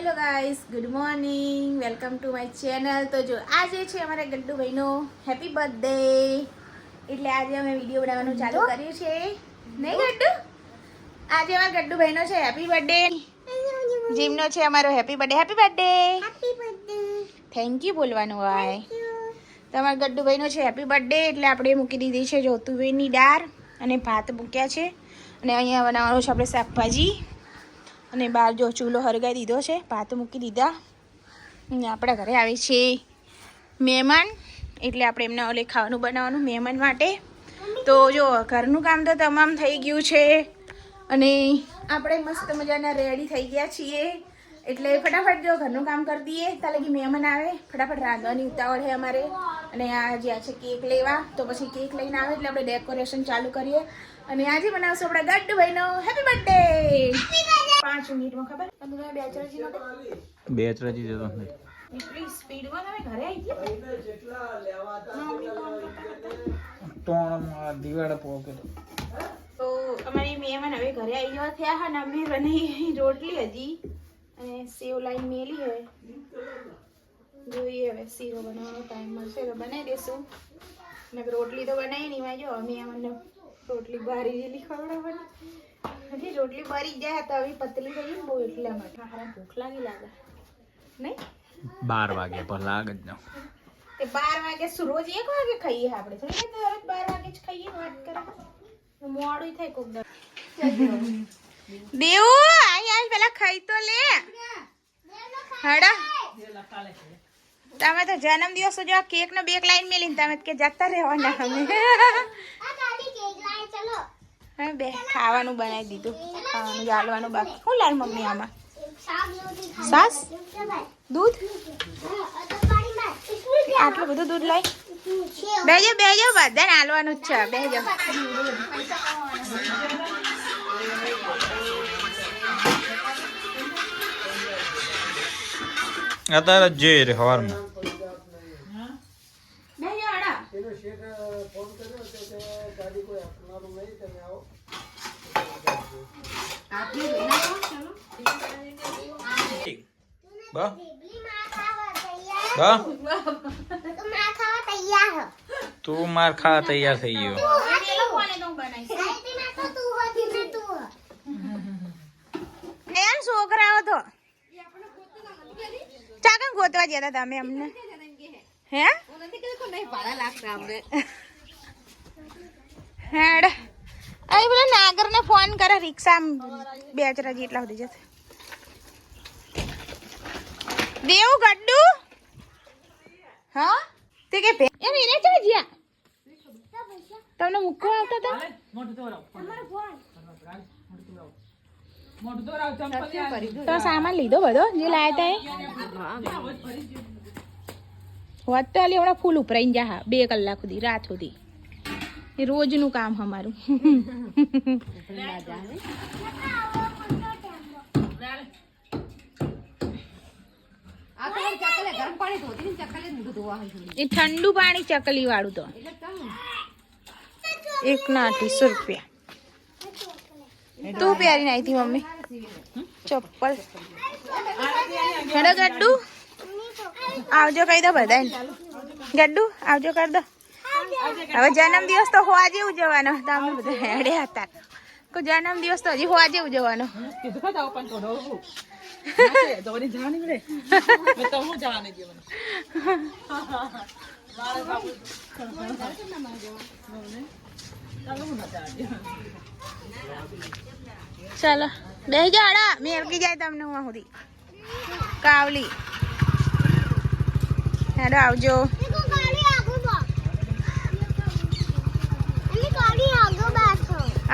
Hello guys, good morning, welcome to my channel. તો જો આજે છે અમારા ગડ્ડુભાઈનો હેપી બર્થડે, એટલે આજે અમે વિડીયો બનાવવાનું ચાલુ કર્યું છે. નહીં ગડ્ડુ? આજે અમારા ગડ્ડુભાઈનો છે હેપી બર્થડે. જીમનો છે અમારો happy birthday. Happy birthday, thank you બોલવાનું હોય. તમારા ગડ્ડુભાઈનો છે હેપી બર્થડે, એટલે આપણે મૂકી દીધી છે જો તુવેરની દાળ અને ભાત મૂક્યા છે. અને અહીંયા બનાવવાનું છે આપણે શાકભાજી. અને બહાર જો ચૂલો હરગાઈ દીધો છે, ભાત મૂકી દીધા. અને આપણા ઘરે આવે છે મહેમાન, એટલે આપણે એમને ઓલે ખાવાનું બનાવવાનું મહેમાન માટે. તો જો ઘરનું કામ તો તમામ થઈ ગયું છે અને આપણે મસ્ત મજાના રેડી થઈ ગયા છીએ. એટલે ફટાફટ જો ઘરનું કામ કરી દઈએ, ત્યાં લગી મહેમાન આવે. ફટાફટ રાંધવાની ઉતાવળ છે અમારે. અને આ જ્યાં છે કેક લેવા, તો પછી કેક લઈને આવે એટલે આપણે ડેકોરેશન ચાલુ કરીએ. અને આજે બનાવશું આપણા ગડ્ડુભાઈનો હેપી બર્થડે. 5 મિનિટમાં ખબર તમે બેચરાજી માટે બેચરાજી જતો નથી. એટલી સ્પીડમાં તમે ઘરે આવી ગયા. તો અમારી મહેમાન હવે ઘરે આવી જવા થયા હા ને અમે બનાવી રોટલી હજી અને સેવ લાઈન મેલી હે. જોઈએ હવે શીરો બનાવવાનો ટાઈમ મળશે તો બનાવી દેશું. ને રોટલી તો બનાવી નહીં, માં જો મહેમાનને રોટલી બારી જેલી ખવડાવવાની. હજી રોટલી બારી જાય તો હવે પતલી થઈ ને બહુ, એટલા માટે હારા ભૂખ લાગી લાગે નહીં. 12 વાગે પણ લાગે જ ન. તે 12 વાગે શું રોજ 1 વાગે ખાઈએ આપણે? થોડી કે રોજ 12 વાગે જ ખાઈએ. વાત કરે મોડું થાય કોક દર. દેવ આય પેલા ખાઈ તો લે. હડા તમે તો જન્મદિવસ જો કેક નો બેક લાઈન મેલીને તમે કે જતા રહેવાના. અમે હા બે ખાવાનું બનાવી દીધું, ખાવાનું જાળવાનું બાકી. શું લાલ મમ્મી આમાં? સાસ, દૂધ, આટલું બધું દૂધ લાય. બેજો બેજો, બધાને હાલવાનું જ છે. બેજો. અત્યારે જ જઈ રે હવારમાં. તું માર ખાવા તૈયાર થઈ ગયો. છોકરાઓ તો ચાકન ગોતવા ગયા હતા તમે અમને? હે હેડ અહીં પેલા નાગર ને ફોન કરે, રિક્ષા બેચરાજી એટલા સુધી જશે. દેવું ગડ્ડુ હા તે કે એમ એને ચા જ્યા તમને મૂકવા આવતા હતા. તો સામાન લીધો બધો જે લાયા હતા એ વાત તો આલી હમણાં ફૂલ ઉપરાઈને જા 2 કલાક સુધી રાત સુધી. એ રોજનું કામ અમારું. એ ઠંડુ પાણી ચકલી વાળું તો 1 ના 200 રૂપિયા. તું પહેરીને આવી હતી મમ્મી ચપ્પલ. હેડો ગડ્ડુ આવજો કહી દો બધાને. ગડ્ડુ આવજો કરી દો. હવે જન્મદિવસ તો હોવા જેવું જવાનો. તમે બધા હેડે હતા. કોઈ જન્મદિવસ તો હજી હોવા જેવું જવાનો. ચાલો બેસી જાઓ. હડા મેરકી જાય તમને હું સુધી કાવલી. હેડો આવજો.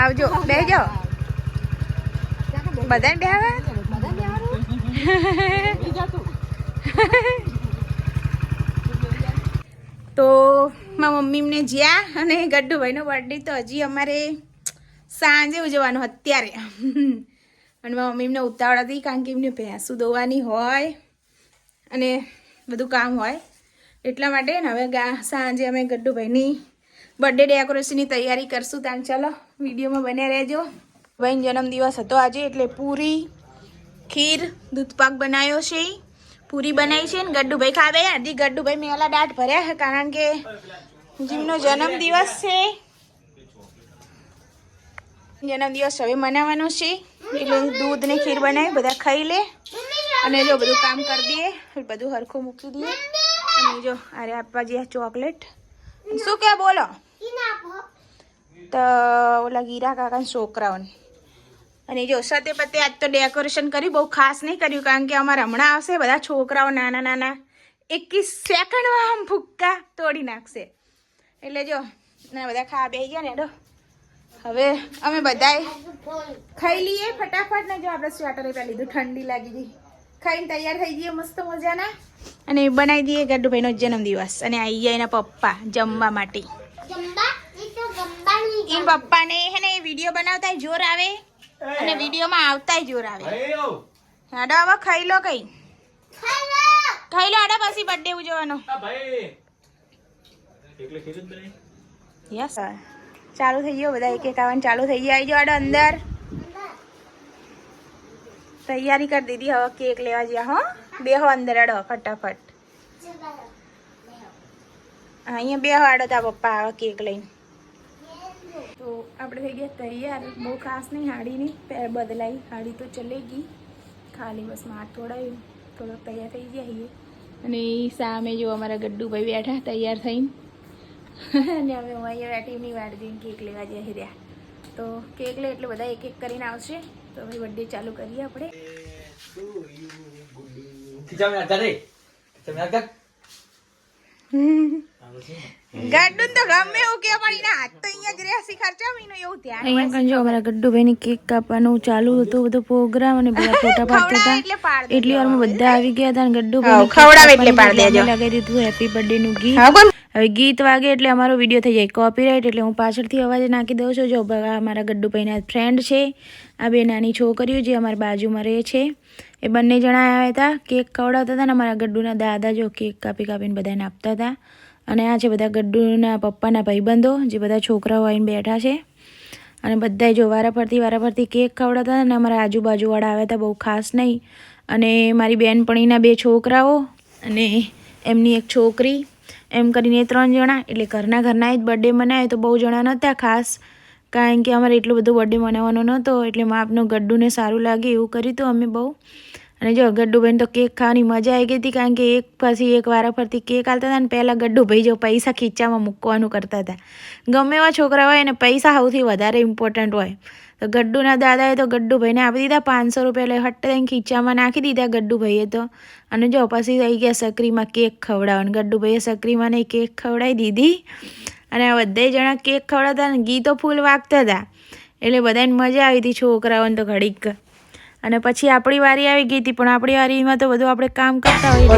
આવજો બેસી જાઓ. બધાને બેહવા તો મારા મમ્મીને જ્યાં અને ગડ્ડુભાઈનો બર્થડે તો હજી અમારે સાંજે ઉજવવાનો અત્યારે. અને મારા મમ્મીને ઉતાવળ હતી કારણ કે એમને ભેંસું દોવાની હોય અને બધું કામ હોય એટલા માટે. ને હવે સાંજે અમે ગડ્ડુભાઈની બર્થડે ડેકોરેશનની તૈયારી કરશું. ત્યાં ચાલો વિડીયોમાં બન્યા રહેજો. ભાઈનો જન્મદિવસ હતો આજે એટલે પૂરી ખીર દૂધપાક બનાવ્યો છે, પૂરી બનાવી છે ને ગડ્ડુભાઈ ખાવે. હજી ગડ્ડુભાઈ મેલા દાંત ભર્યા છે કારણ કે જીમનો જન્મદિવસ છે. જન્મદિવસ હવે મનાવવાનો છે એટલે દૂધ ને ખીર બનાવી બધા ખાઈ લે અને જો બધું કામ કરી દઈએ, બધું હરખું મૂકી દઈએ. અને જો અરે આપવા જઈએ ચોકલેટ. શું કે બોલો? તો ઓલા ગીરા કાકા છોકરાઓને. અને જો સતે પતે આજ તો ડેકોરેશન કર્યું, બહુ ખાસ નહીં કર્યું કારણ કે અમારે હમણાં આવશે બધા છોકરાઓ નાના નાના, 21 સેકન્ડમાં આમ ફૂક્કા તોડી નાખશે. એટલે જો બધા ખાવા બેસી ગયા ને એડો. હવે અમે બધાએ ખાઈ લઈએ ફટાફટ ને. જો આપણે સ્વેટર પહેરી લીધું, ઠંડી લાગી ગઈ. ખાઈને તૈયાર થઈ જઈએ મસ્ત મજાના અને બનાવી દઈએ ગડ્ડુભાઈનો જન્મદિવસ. અને આવી ગયા એના પપ્પા જમવા માટે. એ પપ્પાને હે ને વિડીયો બનાવતા જોર આવે અને વિડીયોમાં આવતા જોર આવે. હાડો હવે ખાઈ લો, કઈ ખાઈ લો હાડો, પછી બર્થડે ઉજવવાનો. યસ ચાલુ થઈ ગયો, બધા એક એક આવવાનું ચાલુ થઈ ગયા. આવી જાઓ હાડો અંદર. તૈયારી કરી દીધી, હવે કેક લેવા જ્યાં. હો બેહો અંદર હાડો ફટાફટ. અહીંયા બેહો હાડો તા પપ્પા આવે કેક લઈને. તો આપણે થઈ ગયા તૈયાર. બહુ ખાસ નહીં, હાડીની બદલાઈ, હાડી તો ચલેગી, ખાલી બસ માથ તોડાયું, થોડોક તૈયાર થઈ ગયા. અને સામે જો અમારા ગડ્ડુભાઈ બેઠા તૈયાર થઈને. અને અમે અહીંયા બેઠી એમની વાટ જોઈને કેક લેવા જઈ રહ્યા. તો કેક લે એટલે બધા એક એક કરીને આવશે. તો હવે બર્થડે ચાલુ કરીએ આપણે. ગડ્ડુ તો ગમે એવું કે પણ એના હાથ તો અહીંયા જ રહ્યા ખર્ચા મહિનો એવું ધ્યાન. અહીંયા કંજો અમારા ગડ્ડુભાઈ ની કેક કાપવાનું ચાલુ હતું, બધો પ્રોગ્રામ અને બધા ફોટા પાડતા હતા. એટલી વારમાં બધા આવી ગયા હતા અને ગડ્ડુભાઈ ખવડાવે એટલે પાડ દેજો. લગાવી દીધું હેપી બર્થડે નું ગીત. હવે ગીત વાગે એટલે અમારો વિડીયો થઈ જાય કોપીરાઇટ, એટલે હું પાછળથી અવાજ નાખી દઉં છું. જો અમારા ગડ્ડુભાઈના ફ્રેન્ડ છે, આ બે નાની છોકરીઓ જે અમારી બાજુમાં રહે છે, એ બંને જણા આવ્યા હતા, કેક ખવડાવતા હતા. ને અમારા ગડ્ડુના દાદા જો કેક કાપી કાપીને બધાને આપતા હતા. અને આ છે બધા ગડ્ડુના પપ્પાના ભાઈબંધો જે બધા છોકરાઓ આવીને બેઠા છે. અને બધા જો વારાફરતી કેક ખવડાવતા હતા. અને અમારા આજુબાજુવાળા આવ્યા હતા, બહુ ખાસ નહીં. અને મારી બેનપણીના 2 છોકરાઓ અને એમની એક છોકરી, એમ કરીને 3 જણા. એટલે ઘરના જ બર્થડે મનાવ્યો. તો બહુ જણા નહોતા ખાસ કારણ કે અમારે એટલું બધું બર્થડે મનાવવાનો નહોતો, એટલે માપનો ગડ્ડુને સારું લાગે એવું કર્યું હતું અમે બહુ. અને જો ગડ્ડુભાઈને તો કેક ખાવાની મજા આવી ગઈ હતી કારણ કે એક પછી એક વારાફરતી કેક આલતા હતા. અને પહેલાં ગડ્ડુભાઈ જો પૈસા ખીચામાં મૂકવાનું કરતા હતા. ગમે એવા છોકરા હોય ને પૈસા સૌથી વધારે ઇમ્પોર્ટન્ટ હોય. તો ગડ્ડુના દાદાએ તો ગડ્ડુભાઈને આપી દીધા 500 રૂપિયા, એટલે હટ્ટ થઈને ખીચામાં નાખી દીધા ગડ્ડુભાઈએ તો. અને જો પછી આવી ગયા સક્રીમાં કેક ખવડાવવાનું. ગડ્ડુભાઈએ સક્રીમાં નહીં કેક ખવડાવી દીધી. અને આ બધા જણા કેક ખવડાવતા અને ગીતો ફૂલ વાગતા હતા, એટલે બધાને મજા આવી હતી છોકરાઓને તો ઘડીક. અને પછી આપણી વારી આવી ગઈ હતી, પણ આપણી વારીમાં તો બધું આપણે કામ કરતા હોઈએ.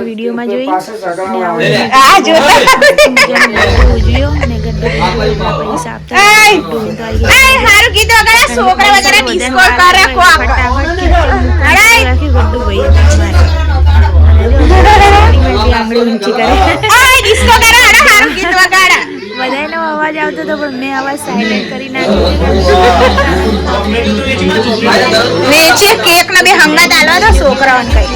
વિડીયોમાં જોઈ પૈસા બધાનો અવાજ આવતો હતો પણ મેં અવાજ સાયલેન્ટ કરી નાખ્યો. કેક ના બે હંગાત આલવા તો છોકરાઓને કઈ